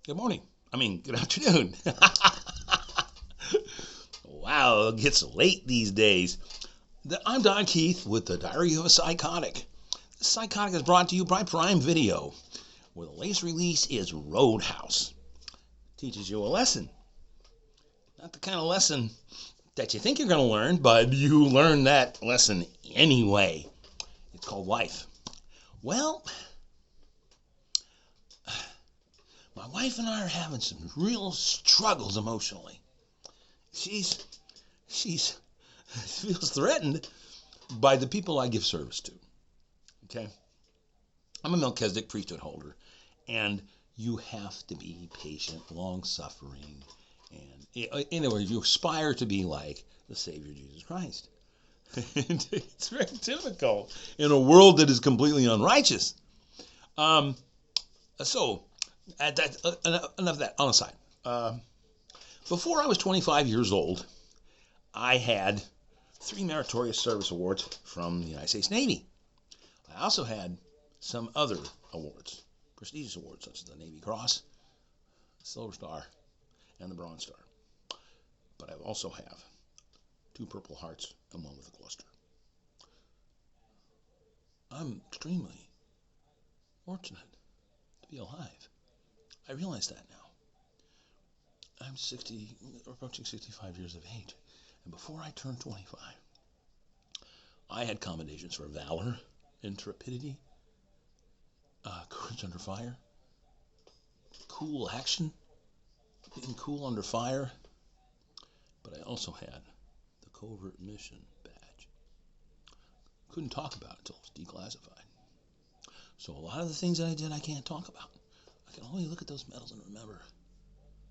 Good morning. Good afternoon. Wow, it gets late these days. I'm Don Keith with the Diary of a Psychotic. The Psychotic is brought to you by Prime Video, where the latest release is Roadhouse. Teaches you a lesson. Not the kind of lesson that you think you're going to learn, but you learn that lesson anyway. It's called life. Well, my wife and I are having some real struggles emotionally. She feels threatened by the people I give service to. Okay? I'm a Melchizedek priesthood holder, and you have to be patient, long-suffering, and in other words, you aspire to be like the Savior Jesus Christ. It's very difficult in a world that is completely unrighteous. Enough of that on the side. Before I was 25 years old, I had 3 meritorious service awards from the United States Navy. I also had some other awards, prestigious awards, such as the Navy Cross, Silver Star, and the Bronze Star. But I also have 2 Purple Hearts and 1 with a cluster. I'm extremely fortunate to be alive. I realize that now. I'm approaching 65 years of age. And before I turned 25, I had commendations for valor, intrepidity, courage under fire, cool action, being cool under fire. But I also had the covert mission badge. Couldn't talk about it until it was declassified. So a lot of the things that I did, I can't talk about. I can only look at those medals and remember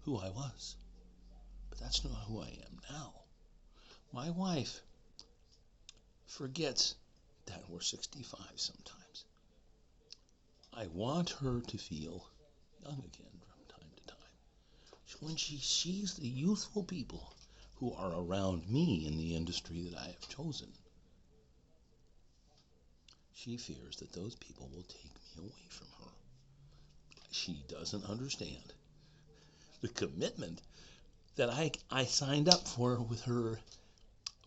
who I was. But that's not who I am now. My wife forgets that we're 65 sometimes. I want her to feel young again from time to time. When she sees the youthful people who are around me in the industry that I have chosen, she fears that those people will take me away from her. She doesn't understand the commitment that I signed up for with her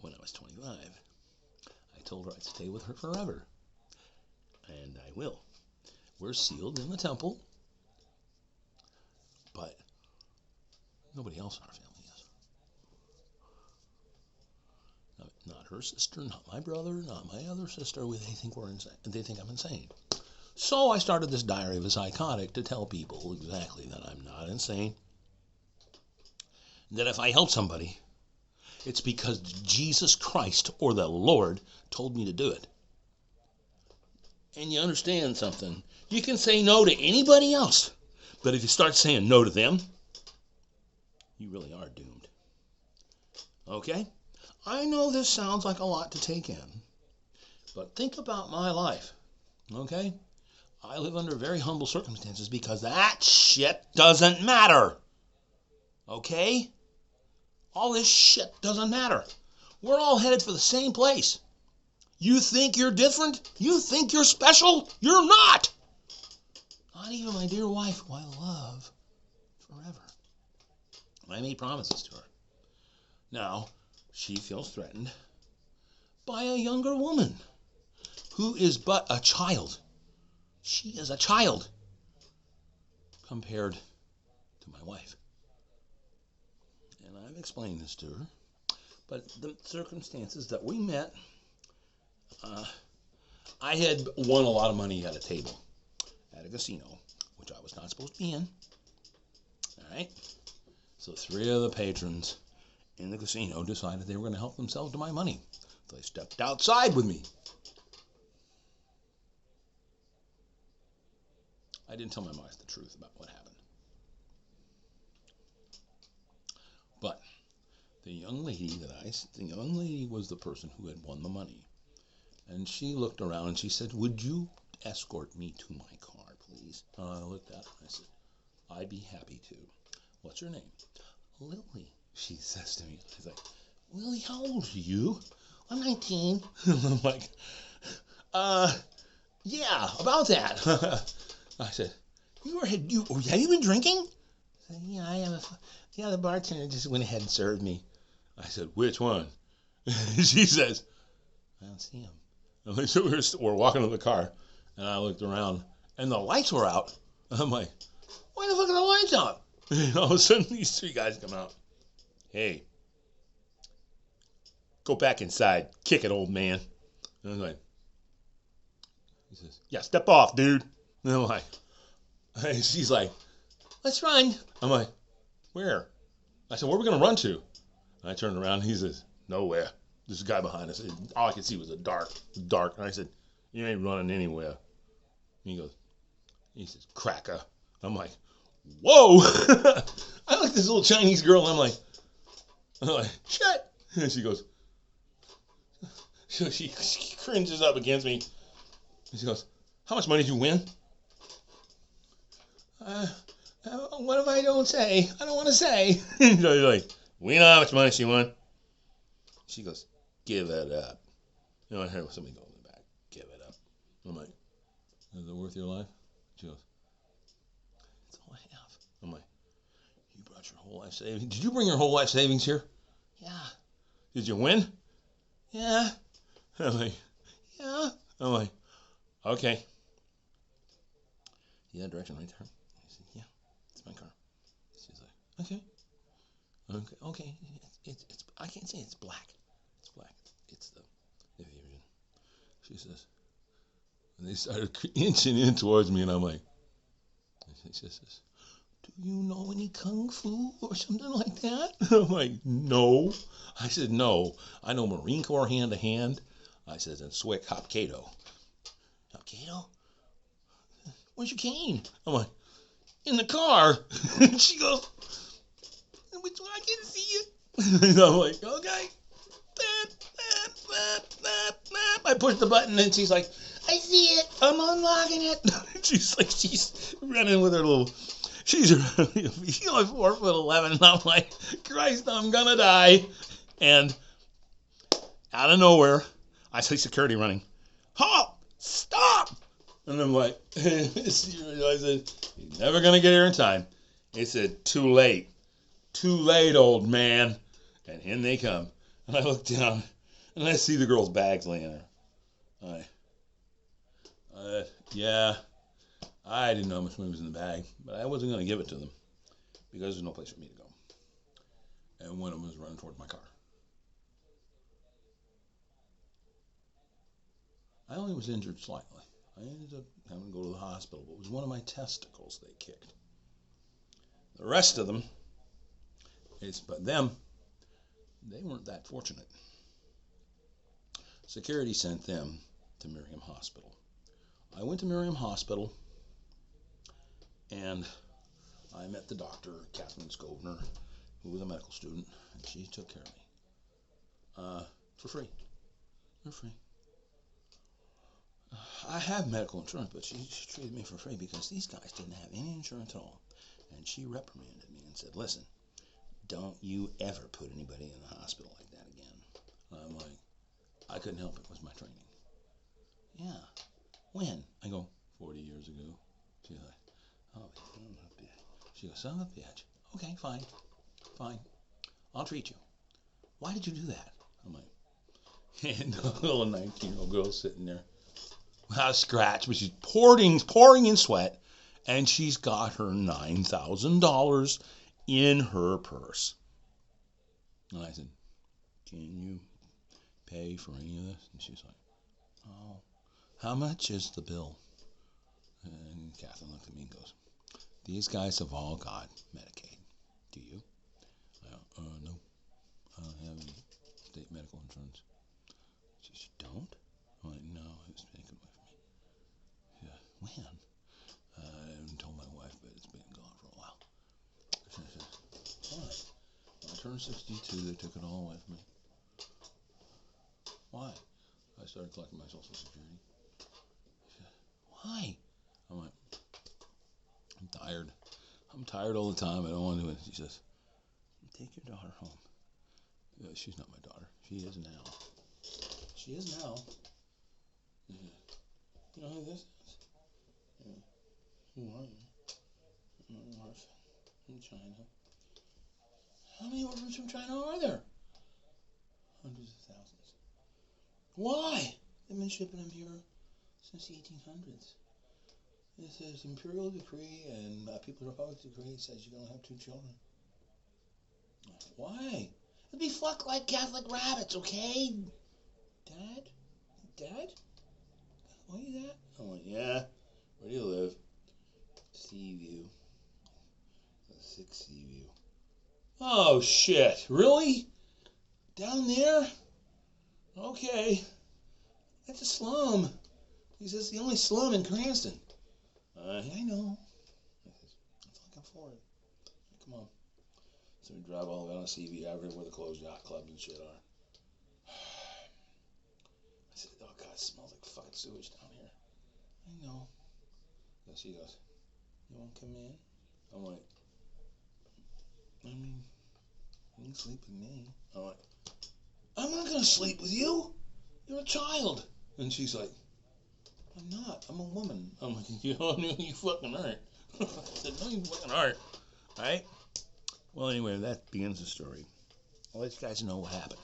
when I was 25. I told her I'd stay with her forever. And I will. We're sealed in the temple. But nobody else in our family is. Not her sister, not my brother, not my other sister. They think we're insane. They think I'm insane. So I started this Diary of a Psychotic to tell people exactly that I'm not insane. That if I help somebody, it's because Jesus Christ or the Lord told me to do it. And you understand something. You can say no to anybody else, but if you start saying no to them, you really are doomed. Okay? I know this sounds like a lot to take in, but think about my life. Okay? I live under very humble circumstances because that shit doesn't matter. Okay? All this shit doesn't matter. We're all headed for the same place. You think you're different? You think you're special? You're not! Not even my dear wife, who I love forever. I made promises to her. Now, she feels threatened by a younger woman who is but a child. She is a child compared to my wife. And I've explained this to her. But the circumstances that we met, I had won a lot of money at a table at a casino, which I was not supposed to be in. All right? So 3 of the patrons in the casino decided they were going to help themselves to my money. So they stepped outside with me. I didn't tell my wife the truth about what happened. But the young lady was the person who had won the money. And she looked around and she said, "Would you escort me to my car, please?" And I looked at her and I said, "I'd be happy to. What's your name?" "Lily," she says to me. She's like, "Lily, how old are you?" "I'm 19. I'm like, yeah, about that. I said, have you been drinking?" I said, yeah, I have the other bartender just went ahead and served me. I said, which one? She says, I don't see him. And so we're walking to the car, and I looked around, and the lights were out. I'm like, why the fuck are the lights out? And all of a sudden, these three guys come out. Hey, go back inside. Kick it, old man. And I'm like, he says, yeah, step off, dude. And I'm like, she's like, let's run. I'm like, where? I said, where are we going to run to? And I turned around, and he says, nowhere. There's a guy behind us. All I could see was a dark. And I said, you ain't running anywhere. And he says, cracker. I'm like, whoa. I look at this little Chinese girl, and I'm like, shut. And she goes, she cringes up against me. And she goes, how much money did you win? What if I don't say? I don't want to say. You're like, we know how much money she won. She goes, give it up. You know, I heard somebody go in the back, give it up. I'm like, is it worth your life? She goes, that's all I have. I'm like, you brought your whole life savings. Did you bring your whole life savings here? Yeah. Did you win? Yeah. I'm like, yeah. I'm like, okay. Yeah, direction right there. I said, yeah, it's my car. She's like, okay. Okay. It's I can't say it's black. It's black. It's the version. She says, and they started inching in towards me, and I'm like, she says, do you know any kung fu or something like that? I'm like, no. I said, no. I know Marine Corps hand to hand. I said, and Swick Hopkato. Hopkato? Where's your cane? I'm like, in the car. She goes, which one? I can't see it. And I'm like, okay. I push the button, and she's like, I see it. I'm unlocking it. she's running with her little. She's 4'11", and I'm like, Christ, I'm gonna die. And out of nowhere, I see security running. Halt! Stop! And I'm like, I said, you're never gonna get here in time. He said, too late. Too late, old man. And in they come. And I look down, and I see the girl's bags laying there. Yeah, I didn't know how much money was in the bag, but I wasn't going to give it to them because there's no place for me to go. And one of them was running towards my car. I only was injured slightly. I ended up having to go to the hospital, but it was one of my testicles they kicked. The rest of them, but them, they weren't that fortunate. Security sent them to Miriam Hospital. I went to Miriam Hospital, and I met the doctor, Catherine Skovner, who was a medical student, and she took care of me for free. For free. I have medical insurance, but she treated me for free because these guys didn't have any insurance at all. And she reprimanded me and said, listen, don't you ever put anybody in the hospital like that again. And I'm like, I couldn't help it. It was my training. Yeah. When? I go, 40 years ago. She's like, oh, son of a bitch. She goes, son of a bitch. Okay, fine. I'll treat you. Why did you do that? I'm like, and the little 19-year-old girl's sitting there without a scratch, but she's pouring in sweat, and she's got her $9,000 in her purse. And I said, can you pay for any of this? And she's like, oh, how much is the bill? And Catherine looked at me and goes, these guys have all got Medicaid. Do you? I go, no. I don't have any state medical insurance. She said, you don't? I'm like, no, it was taken away from me. She said, when? I haven't told my wife, but it's been gone for a while. She said, why? When I turned 62, they took it all away from me. Why? I started collecting my Social Security. She said, why? I'm like, I'm tired. I'm tired all the time. I don't want to do it. She says, take your daughter home. She's not my daughter. She is now. She is now. You know who this is? Yeah. Who are you? My wife. from China. How many orphans from China are there? Hundreds of thousands. Why? They've been shipping them here since the 1800s. It says imperial decree and People's Republic decree says you don't have 2 children. Why? It'd be fucked like Catholic rabbits, okay? Dad? Dad? Why are you that? I'm like, yeah. Where do you live? Seaview. 6 Seaview. Oh, shit. Really? Down there? Okay. That's a slum. He says the only slum in Cranston. I know. That's all I can afford. Come on. So we drive all the way down to CV, everywhere where the closed yacht clubs and shit are. I said, oh God, it smells like fucking sewage down here. I know. So she goes, you want to come in? I'm like, I mean, you can sleep with me. I'm like, I'm not going to sleep with you. You're a child. And she's like, I'm not. I'm a woman. I'm like, you fucking aren't. I said, no, you fucking aren't. All right? Well, anyway, that begins the story. I'll let you guys know what happened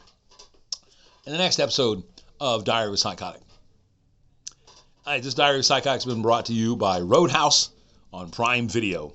in the next episode of Diary of a Psychotic. All right, this Diary of a Psychotic has been brought to you by Roadhouse on Prime Video.